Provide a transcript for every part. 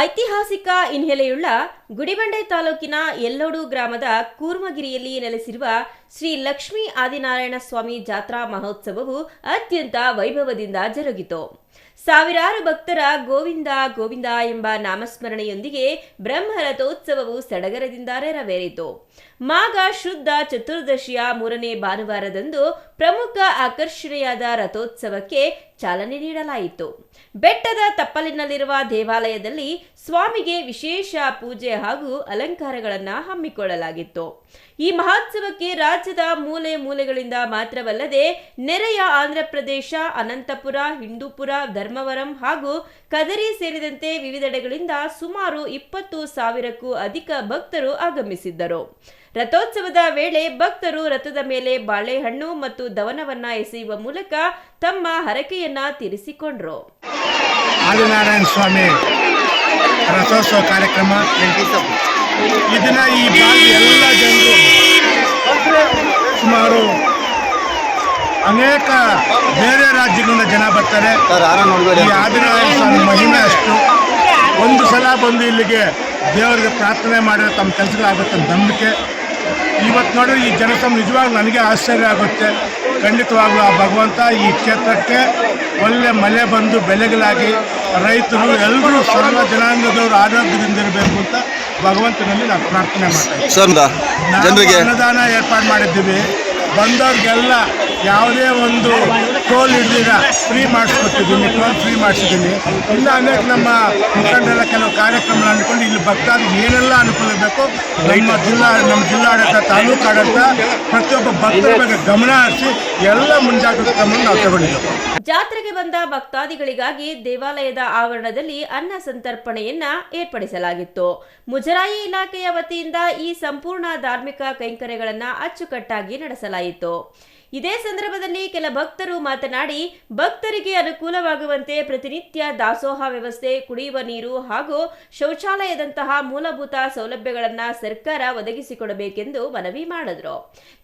ಐತಿಹಾಸಿಕ ಹಿನ್ನೆಲೆಯುಳ್ಳ ಗುಡಿಬಂಡೆ ತಾಲೂಕಿನ ಯಲ್ಲೋಡು ಗ್ರಾಮದ ಕೂರ್ಮಗಿರಿಯಲ್ಲಿ ನೆಲೆಸಿರುವ ಶ್ರೀ ಲಕ್ಷ್ಮೀ ಆದಿನಾರಾಯಣ ಸ್ವಾಮಿ ಜಾತ್ರಾ ಮಹೋತ್ಸವವು ಅತ್ಯಂತ ವೈಭವದಿಂದ ಜರುಗಿತು. ಸಾವಿರಾರು ಭಕ್ತರ ಗೋವಿಂದ ಗೋವಿಂದ ಎಂಬ ನಾಮಸ್ಮರಣೆಯೊಂದಿಗೆ ಬ್ರಹ್ಮರಥೋತ್ಸವವು ಸಡಗರದಿಂದ ನೆರವೇರಿತು. ಮಾಘ ಶುದ್ಧ ಚತುರ್ದಶಿಯ 3ನೇ ಭಾನುವಾರದಂದು ಪ್ರಮುಖ ಆಕರ್ಷಣೆಯಾದ ರಥೋತ್ಸವಕ್ಕೆ ಚಾಲನೆ ನೀಡಲಾಯಿತು. ಬೆಟ್ಟದ ತಪ್ಪಲಿನಲ್ಲಿರುವ ದೇವಾಲಯದಲ್ಲಿ ಸ್ವಾಮಿಗೆ ವಿಶೇಷ ಪೂಜೆ ಹಾಗೂ ಅಲಂಕಾರಗಳನ್ನು ಹಮ್ಮಿಕೊಳ್ಳಲಾಗಿತ್ತು. ಈ ಮಹೋತ್ಸವಕ್ಕೆ ರಾಜ್ಯದ ಮೂಲೆ ಮೂಲೆಗಳಿಂದ ಮಾತ್ರವಲ್ಲದೆ ನೆರೆಯ ಆಂಧ್ರಪ್ರದೇಶ, ಅನಂತಪುರ, ಹಿಂದೂಪುರ, ಧರ್ಮವರಂ ಹಾಗೂ ಕದರಿ ಸೇರಿದಂತೆ ವಿವಿಧೆಡೆಗಳಿಂದ ಸುಮಾರು 20,000ಕ್ಕೂ ಅಧಿಕ ಭಕ್ತರು ಆಗಮಿಸಿದ್ದರು. ರಥೋತ್ಸವದ ವೇಳೆ ಭಕ್ತರು ರಥದ ಮೇಲೆ ಬಾಳೆಹಣ್ಣು ಮತ್ತು ದವನವನ್ನ ಎಸೆಯುವ ಮೂಲಕ ತಮ್ಮ ಹರಕೆಯನ್ನ ತೀರಿಸಿಕೊಂಡ್ರು. ಆದಿನಾರಾಯಣ ಸ್ವಾಮಿ ರಥೋತ್ಸವ ಕಾರ್ಯಕ್ರಮ ಇದನ್ನ ಈ ಭಾಗದ ಎಲ್ಲ ಜನರು ಸುಮಾರು ಅನೇಕ ಬೇರೆ ರಾಜ್ಯಗಳಿಂದ ಜನ ಬರ್ತಾರೆ. ಈ ಆದಿನಾರಾಯಣ ಸ್ವಾಮಿ ಮಹಿಮೆ ಅಷ್ಟು. ಒಂದು ಸಲ ಬಂದು ಇಲ್ಲಿಗೆ ದೇವರಿಗೆ ಪ್ರಾರ್ಥನೆ ಮಾಡಿದ್ರೆ ತಮ್ಮ ಕೆಲಸಗಳಾಗುತ್ತೆ ಅಂತ ನಂಬಿಕೆ. ಇವತ್ತು ನೋಡಿ ಈ ಜನಸಂಖ್ಯೆ ನಿಜವಾಗ್ಲೂ ನನಗೆ ಆಶ್ಚರ್ಯ ಆಗುತ್ತೆ. ಖಂಡಿತವಾಗ್ಲೂ ಆ ಭಗವಂತ ಈ ಕ್ಷೇತ್ರಕ್ಕೆ ಒಳ್ಳೆ ಮಳೆ ಬಂದು ಬೆಳೆಗಳಾಗಿ ರೈತರು ಎಲ್ಲರೂ ಸರ್ವ ಜನಾಂಗದವರು ಆರೋಗ್ಯದಿಂದ ಇರಬೇಕು ಅಂತ ಭಗವಂತನಲ್ಲಿ ನಾವು ಪ್ರಾರ್ಥನೆ ಮಾಡ್ತೀವಿ. ನಾವು ಅನ್ನದಾನ ಏರ್ಪಾಡು ಮಾಡಿದ್ದೀವಿ. ಬಂದವ್ರಿಗೆಲ್ಲ ಯಾವುದೇ ಒಂದು ಟೋಲ್ ಹಿಡ್ದಿರ ಫ್ರೀ ಮಾಡಿಸ್ಕೊಟ್ಟಿದ್ದೀನಿ, ಟೋಲ್ ಫ್ರೀ ಮಾಡಿಸಿದ್ದೀನಿ. ಇಲ್ಲ ಅನೇಕ ನಮ್ಮ ಮುಖಂಡರೆಲ್ಲ ಕೆಲವು ಕಾರ್ಯಕ್ರಮ ಅಂದ್ಕೊಂಡು ಇಲ್ಲಿ ಭಕ್ತಾದಿಗೆ ಏನೆಲ್ಲ ಅನುಕೂಲ ಬೇಕು ನಮ್ಮ ಜಿಲ್ಲಾಡಳಿತ, ತಾಲೂಕು ಆಡಳಿತ ಪ್ರತಿಯೊಬ್ಬ ಭಕ್ತರ ಬಗ್ಗೆ ಗಮನ ಹರಿಸಿ ಎಲ್ಲ ಮುಂಜಾಗ್ರತಾ ಕ್ರಮವನ್ನು ನಾವು ತಗೊಂಡಿದ್ದೇವೆ. ಜಾತ್ರೆಗೆ ಬಂದ ಭಕ್ತಾದಿಗಳಿಗಾಗಿ ದೇವಾಲಯದ ಆವರಣದಲ್ಲಿ ಅನ್ನ ಸಂತರ್ಪಣೆಯನ್ನ ಏರ್ಪಡಿಸಲಾಗಿತ್ತು. ಮುಜರಾಯಿ ಇಲಾಖೆಯ ವತಿಯಿಂದ ಈ ಸಂಪೂರ್ಣ ಧಾರ್ಮಿಕ ಕೈಂಕರ್ಯಗಳನ್ನು ಅಚ್ಚುಕಟ್ಟಾಗಿ ನಡೆಸಲಾಯಿತು. ಇದೇ ಸಂದರ್ಭದಲ್ಲಿ ಕೆಲ ಭಕ್ತರು ಮಾತನಾಡಿ, ಭಕ್ತರಿಗೆ ಅನುಕೂಲವಾಗುವಂತೆ ಪ್ರತಿನಿತ್ಯ ದಾಸೋಹ ವ್ಯವಸ್ಥೆ, ಕುಡಿಯುವ ನೀರು ಹಾಗೂ ಶೌಚಾಲಯದಂತಹ ಮೂಲಭೂತ ಸೌಲಭ್ಯಗಳನ್ನು ಸರ್ಕಾರ ಒದಗಿಸಿಕೊಡಬೇಕೆಂದು ಮನವಿ ಮಾಡಿದರು.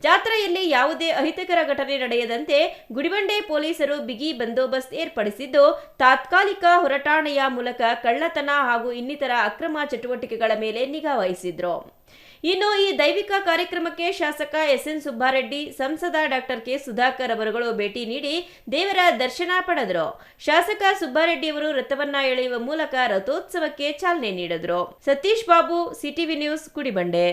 ಜಾತ್ರೆಯಲ್ಲಿ ಯಾವುದೇ ಅಹಿತಕರ ಘಟನೆ ನಡೆಯದಂತೆ ಗುಡಿಬಂಡೆ ಪೊಲೀಸರು ಬಿಗಿ ಬಂದೋಬಸ್ತ್ ಏರ್ಪಡಿಸಿದ್ದು, ತಾತ್ಕಾಲಿಕ ಹೊರಟಾಣೆಯ ಮೂಲಕ ಕಳ್ಳತನ ಹಾಗೂ ಇನ್ನಿತರ ಅಕ್ರಮ ಚಟುವಟಿಕೆಗಳ ಮೇಲೆ ನಿಗಾ ವಹಿಸಿದ್ರು. ಇನ್ನು ಈ ದೈವಿಕ ಕಾರ್ಯಕ್ರಮಕ್ಕೆ ಶಾಸಕ ಎಸ್.ಎನ್. ಸುಬ್ಬಾರೆಡ್ಡಿ, ಸಂಸದ ಡಾಕ್ಟರ್ ಕೆ. ಸುಧಾಕರ್ ಅವರುಗಳು ಭೇಟಿ ನೀಡಿ ದೇವರ ದರ್ಶನ ಪಡೆದರು. ಶಾಸಕ ಸುಬ್ಬಾರೆಡ್ಡಿಯವರು ರಥವನ್ನ ಎಳೆಯುವ ಮೂಲಕ ರಥೋತ್ಸವಕ್ಕೆ ಚಾಲನೆ ನೀಡಿದರು. Satish Babu, CTV news, Gudibande.